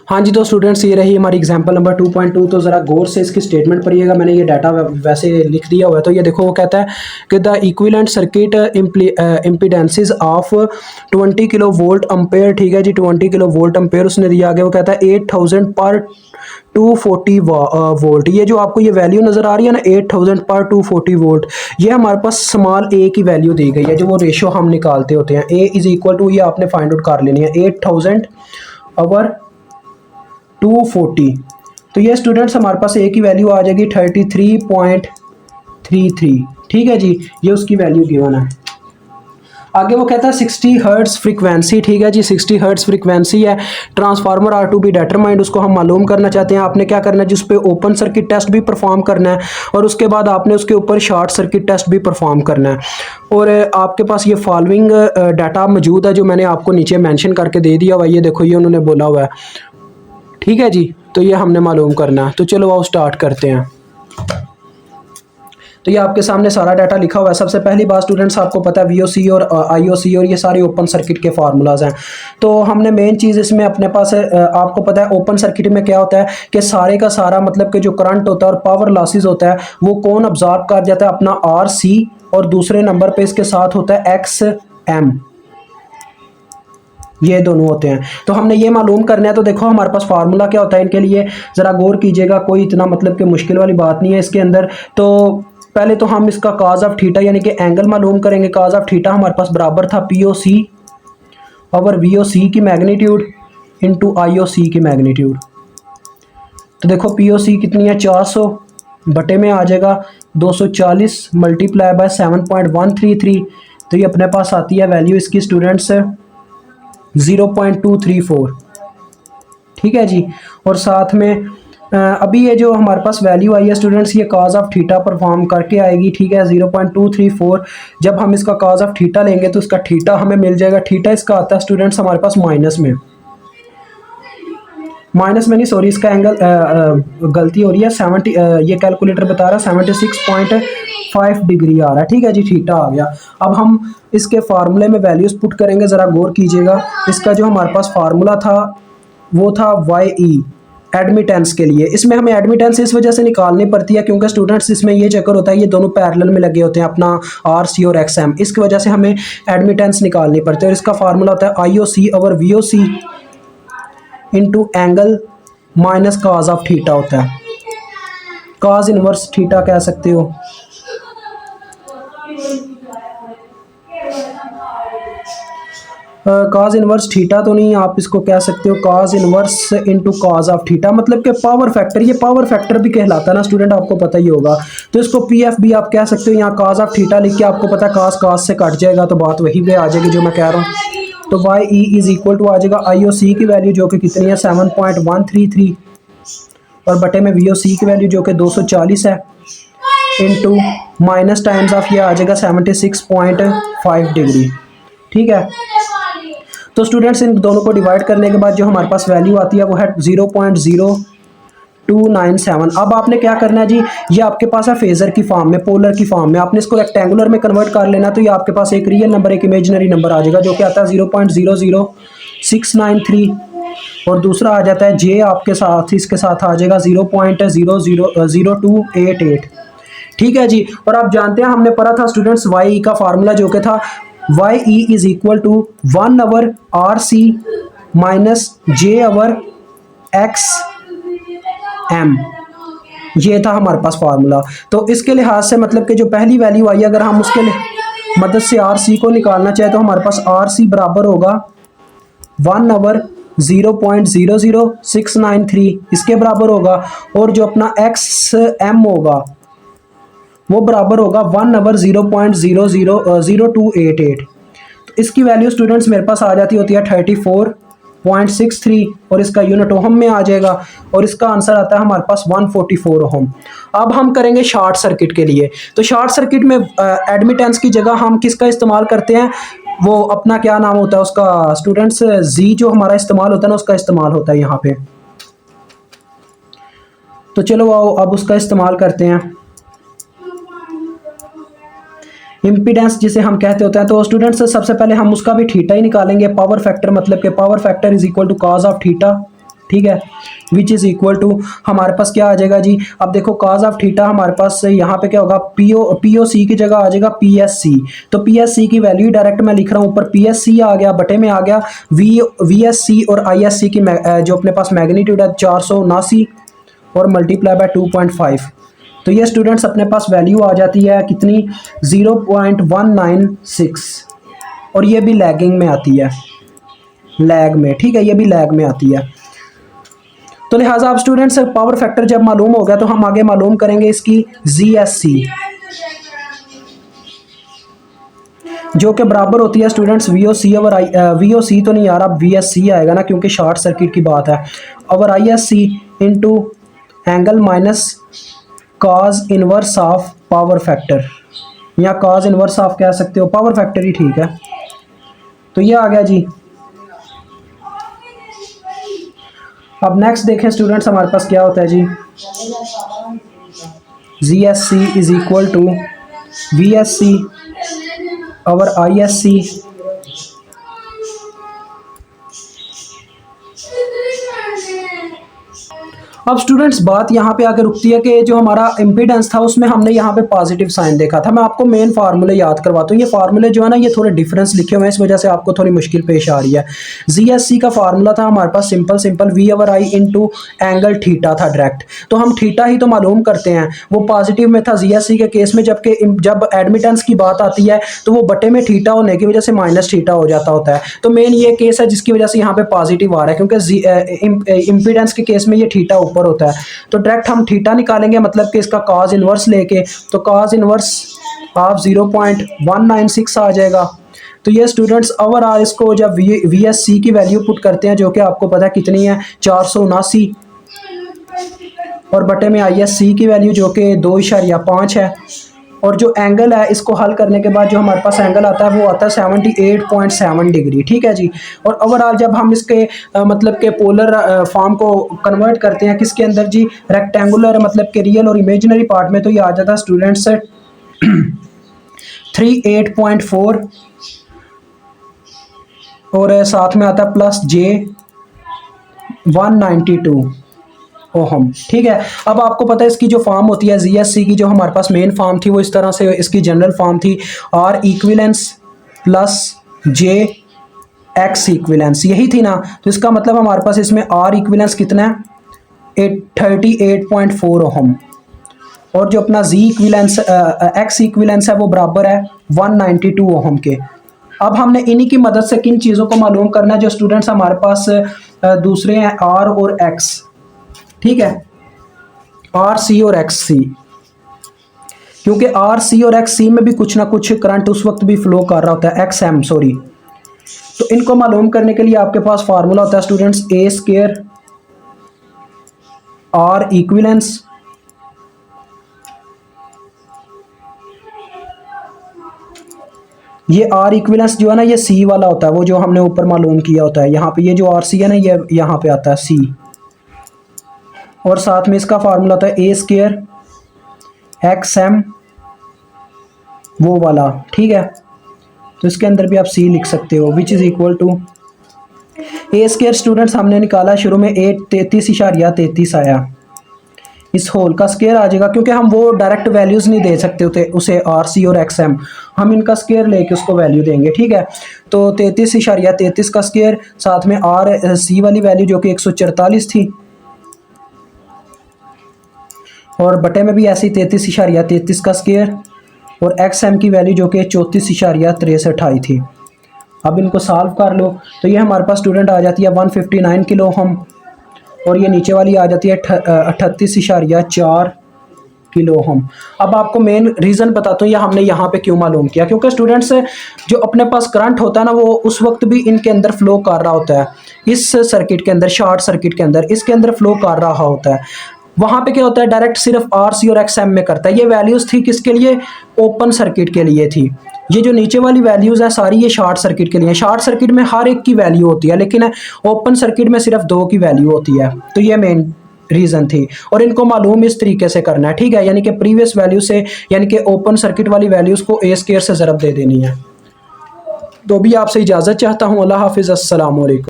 हाँ जी, तो स्टूडेंट्स ये रही हमारी एग्जांपल नंबर 2.2। तो ज़रा गौर से इसकी स्टेटमेंट पढ़िएगा। मैंने ये डाटा वैसे लिख दिया हुआ है। तो ये देखो, वो कहता है कि the equivalent circuit impedances of 20 kilo volt ampere. ठीक है जी, 20 किलो वोल्ट अम्पेयर उसने दिया। आगे वो कहता है 8000 पर 240 वोल्ट। ये जो आपको ये वैल्यू नज़र आ रही है ना, 8000 पर 240 वोल्ट, ये हमारे पास स्मॉल ए की वैल्यू दी गई है, जो वो रेशो हम निकालते होते हैं। ए इज इक्वल टू, ये आपने फाइंड आउट कर लेनी है, 8000 ओवर 240। तो ये स्टूडेंट्स हमारे पास ए की वैल्यू आ जाएगी 33.33। ठीक है जी, ये उसकी वैल्यू गिवन है। आगे वो कहता है 60 हर्ट्स फ्रीक्वेंसी। ठीक है जी, 60 हर्ट्स फ्रीक्वेंसी है। Transformer are to be determined, उसको हम मालूम करना चाहते हैं। आपने क्या करना है जी, उस पर ओपन सर्किट टेस्ट भी परफॉर्म करना है और उसके बाद आपने उसके ऊपर शॉर्ट सर्किट टेस्ट भी परफॉर्म करना है। और आपके पास ये फॉलोइंग डाटा मौजूद है जो मैंने आपको नीचे मेंशन करके दे दिया हुआ है। ये देखो, ये उन्होंने बोला हुआ है। ठीक है जी, तो ये हमने मालूम करना है। तो चलो आओ स्टार्ट करते हैं। तो ये आपके सामने सारा डाटा लिखा हुआ है। सबसे पहली बात स्टूडेंट्स, आपको पता है वीओसी और आईओसी और ये सारे ओपन सर्किट के फार्मूलाज हैं। तो हमने मेन चीज़ इसमें अपने पास है, आपको पता है ओपन सर्किट में क्या होता है कि सारे का सारा मतलब कि जो करंट होता है और पावर लॉसेस होता है वो कौन ऑब्जॉर्व कर जाता है, अपना आर सी, और दूसरे नंबर पे इसके साथ होता है एक्स एम। ये दोनों होते हैं। तो हमने ये मालूम करना है। तो देखो हमारे पास फार्मूला क्या होता है इनके लिए, ज़रा गौर कीजिएगा। कोई इतना मतलब कि मुश्किल वाली बात नहीं है इसके अंदर। तो पहले तो हम इसका काज ऑफ थीटा यानी कि एंगल मालूम करेंगे। काज ऑफ थीटा हमारे पास बराबर था P O C over V O सी की मैग्नीट्यूड इंटू आई ओ सी की मैग्नीट्यूड। तो देखो पी ओ सी कितनी है, 400 बटे में आ जाएगा 240 मल्टीप्लाई बाय 7.133। तो ये अपने पास आती है वैल्यू इसकी स्टूडेंट्स 0.234। ठीक है जी। और साथ में अभी ये जो हमारे पास वैल्यू आई है स्टूडेंट्स, ये काज ऑफ थीटा परफॉर्म करके आएगी। ठीक है, 0.234। जब हम इसका काज ऑफ थीटा लेंगे तो इसका थीटा हमें मिल जाएगा। थीटा इसका आता है स्टूडेंट्स हमारे पास माइनस में नहीं, सॉरी, इसका एंगल गलती हो रही है। 70 ये कैलकुलेटर बता रहा है 76.5 डिग्री आ रहा है। ठीक है जी, थीटा आ गया। अब हम इसके फार्मूले में वैल्यूज पुट करेंगे। ज़रा गौर कीजिएगा। इसका जो हमारे पास फार्मूला था वो था वाई ई, एडमिटेंस के लिए। इसमें हमें एडमिटेंस इस वजह से निकालनी पड़ती है क्योंकि स्टूडेंट्स इसमें ये चक्कर होता है, ये दोनों पैरेलल में लगे होते हैं, अपना आर सी और एक्स एम। इसकी वजह से हमें एडमिटेंस निकालनी पड़ती है। और इसका फार्मूला होता है I O C over V O C into angle minus cos of theta होता है। काज इनवर्स थीटा कह सकते हो। काज इनवर्स थीटा तो नहीं, आप इसको कह सकते हो cos inverse into cos of theta, मतलब कि पावर फैक्टर। ये पावर फैक्टर भी कहलाता है ना स्टूडेंट, आपको पता ही होगा। तो इसको पी एफ भी आप कह सकते हो। यहाँ काज ऑफ थीटा लिख के आपको पता है काज काज से कट जाएगा तो बात वही पे आ जाएगी जो मैं कह रहा हूँ। तो Y E is equal to आ जाएगा आई ओ सी की वैल्यू जो कि कितनी है 7.133 और बटे में वी ओ सी की वैल्यू जो कि 240 है इंटू माइनस टाइम्स ऑफ ये आ जाएगा 76.5 डिग्री। ठीक है। तो स्टूडेंट्स इन दोनों को डिवाइड करने के बाद जो हमारे पास वैल्यू आती है वो है 0.0297। अब आपने क्या करना है जी, ये आपके पास है फेजर की फॉर्म में, पोलर की फॉर्म में। आपने इसको रेक्टेंगुलर में कन्वर्ट कर लेना। तो ये आपके पास एक रियल नंबर एक इमेजिनरी नंबर आ जाएगा जो कि आता है 0.00693 और दूसरा आ जाता है जे आपके साथ, इसके साथ आ जाएगा 0.000288। ठीक है जी। और आप जानते हैं हमने पढ़ा था स्टूडेंट्स वाई का फार्मूला जो कि था Y E is equal to 1 over R C minus J over X M. ये था हमारे पास फार्मूला। तो इसके लिहाज से मतलब कि जो पहली वैल्यू आई, अगर हम उसके मदद से आर सी को निकालना चाहे तो हमारे पास आर सी बराबर होगा 1 ओवर 0.00693 इसके बराबर होगा। और जो अपना एक्स एम होगा वो बराबर होगा 1 ओवर 0.000288। तो इसकी वैल्यू स्टूडेंट्स मेरे पास आ जाती होती है 34.63 और इसका यूनिट ओहम में आ जाएगा और इसका आंसर आता है हमारे पास 144 ओहम। अब हम करेंगे शॉर्ट सर्किट के लिए। तो शॉर्ट सर्किट में एडमिटेंस की जगह हम किसका इस्तेमाल करते हैं, वो अपना क्या नाम होता है उसका स्टूडेंट्स, जी जो हमारा इस्तेमाल होता है ना उसका इस्तेमाल होता है यहाँ पे। तो चलो आओ अब उसका इस्तेमाल करते हैं। इम्पीडेंस जिसे हम कहते होते हैं। तो स्टूडेंट्स सबसे पहले हम उसका भी थीटा ही निकालेंगे। पावर फैक्टर मतलब कि power factor is equal to cos of theta. ठीक है, विच इज़ इक्वल टू हमारे पास क्या आ जाएगा जी। अब देखो cos ऑफ थीटा हमारे पास यहाँ पे क्या होगा, पी ओ सी की जगह आ जाएगा पी एस सी। तो पी एस सी की वैल्यू डायरेक्ट मैं लिख रहा हूँ, ऊपर पी एस सी आ गया, बटे में आ गया वी एस सी और आई एस सी की जो अपने पास मैग्नीट्यूड है 479 और मल्टीप्लाई बाय 2.5। तो ये स्टूडेंट्स अपने पास वैल्यू आ जाती है कितनी, 0.196, और ये भी लैगिंग में आती है, लैग में, ठीक है, ये भी लैग में आती है। तो लिहाजा आप स्टूडेंट्स पावर फैक्टर जब मालूम हो गया तो हम आगे मालूम करेंगे इसकी जीएससी, जो कि बराबर होती है स्टूडेंट्स वीओसी ओवर आई, वीओसी तो नहीं यार, अब वीएससी आएगा ना क्योंकि शॉर्ट सर्किट की बात है, over ISC into angle minus cos inverse of power factor, या कॉज इनवर्स ऑफ कह सकते हो, पावर फैक्टर ही ठीक है। तो ये आ गया जी। अब नेक्स्ट देखें स्टूडेंट्स हमारे पास क्या होता है जी, G S C is equal to V S C over I S C अब स्टूडेंट्स बात यहाँ पे आकर रुकती है कि जो हमारा इम्पीडेंस था उसमें हमने यहाँ पे पॉजिटिव साइन देखा था। मैं आपको मेन फार्मूले याद करवाता हूँ, ये फार्मूले जो है ना ये थोड़े डिफरेंस लिखे हुए हैं, इस वजह से आपको थोड़ी मुश्किल पेश आ रही है। जीएससी का फार्मूला था हमारे पास simple V over I into angle theta था डायरेक्ट, तो हम थीटा ही तो मालूम करते हैं, वो पॉजिटिव में था जीएससी के केस में, जबकि जब एडमिटेंस की बात आती है तो वो बटे में थीटा होने की वजह से माइनस थीटा हो जाता होता है। तो मेन ये केस है जिसकी वजह से यहाँ पे पॉजिटिव आ रहा है, क्योंकि इम्पीडेंस के केस में ये थीटा ऊपर होता है। तो डायरेक्ट हम थीटा निकालेंगे, मतलब कि इसका cos इनवर्स लेके, तो cos इनवर्स ऑफ 0.196 आ जाएगा। तो ये स्टूडेंट्स ओवरऑल इसको जब वी एस सी की वैल्यू पुट करते हैं, जो कि आपको पता है कितनी है 479, और बटे में आई एस सी की वैल्यू जो कि 2.5 है, और जो एंगल है इसको हल करने के बाद जो हमारे पास एंगल आता है वो आता है 78.7 डिग्री, ठीक है जी। और ओवरऑल जब हम इसके मतलब के पोलर फॉर्म को कन्वर्ट करते हैं किसके अंदर जी, रेक्टेंगुलर मतलब के रियल और इमेजिनरी पार्ट में, तो ये आ जाता है स्टूडेंट्स 38.4 और साथ में आता है प्लस जे 192 ओहम, ठीक है। अब आपको पता है इसकी जो फॉर्म होती है जीएससी की, जो हमारे पास मेन फॉर्म थी वो इस तरह से, इसकी जनरल फॉर्म थी R equivalence plus J X equivalence, यही थी ना। तो इसका मतलब हमारे पास इसमें आर इक्विलेंस कितना है 38.4 ओहम, और जो अपना जी इक्विलेंस एक्स इक्विलेंस है वो बराबर है 192 ओहम के। अब हमने इन्हीं की मदद से किन चीज़ों को मालूम करना है, जो स्टूडेंट्स हमारे पास दूसरे हैं आर और एक्स, ठीक है, आर सी और एक्स सी, क्योंकि आर सी और एक्स सी में भी कुछ ना कुछ करंट उस वक्त भी फ्लो कर रहा होता है, एक्स एम सॉरी। तो इनको मालूम करने के लिए आपके पास फार्मूला होता है students A square R equivalence ये आर इक्विलेंस जो है ना ये सी वाला होता है, वो जो हमने ऊपर मालूम किया होता है, यहाँ पे ये जो आर सी है ना ये यहाँ पे आता है सी, और साथ में इसका फार्मूला होता है ए स्क्वायर एक्स एम वो वाला, ठीक है। तो इसके अंदर भी आप सी लिख सकते हो, which is equal to A square students हमने निकाला शुरू में 33.33 आया, इस होल का स्क्वायर आ जाएगा, क्योंकि हम वो डायरेक्ट वैल्यूज़ नहीं दे सकते होते उसे आर सी और एक्स एम, हम इनका स्क्वायर लेके उसको वैल्यू देंगे, ठीक है। तो 33.33 का स्क्वायर, साथ में आर सी वाली वैल्यू जो कि 144 थी, और बटे में भी ऐसी 33.33 का स्क्वायर, और एक्स एम की वैल्यू जो कि 34.63 आई थी। अब इनको सॉल्व कर लो तो ये हमारे पास स्टूडेंट आ जाती है 159 किलो ओहम, और ये नीचे वाली आ जाती है 38.4 किलो ओहम। अब आपको मेन रीज़न बताता हूँ ये हमने यहाँ पे क्यों मालूम किया, क्योंकि स्टूडेंट्स जो अपने पास करंट होता है ना वो उस वक्त भी इनके अंदर फ्लो कर रहा होता है, इस सर्किट के अंदर, शॉर्ट सर्किट के अंदर इसके अंदर फ्लो कर रहा होता है। वहाँ पे क्या होता है डायरेक्ट सिर्फ आर सी और एक्स एम में करता है। ये वैल्यूज़ थी किसके लिए, ओपन सर्किट के लिए थी। ये जो नीचे वाली वैल्यूज़ है सारी ये शॉर्ट सर्किट के लिए। शॉर्ट सर्किट में हर एक की वैल्यू होती है, लेकिन ओपन सर्किट में सिर्फ 2 की वैल्यू होती है। तो ये मेन रीज़न थी, और इनको मालूम इस तरीके से करना है, ठीक है, यानी कि प्रीवियस वैल्यू से, यानी कि ओपन सर्किट वाली वैल्यूज़ को ए स्क्वायर से ज़रब दे देनी है। तो भी आपसे इजाज़त चाहता हूँ। अल्लाह हाफिज़, अस्सलाम वालेकुम।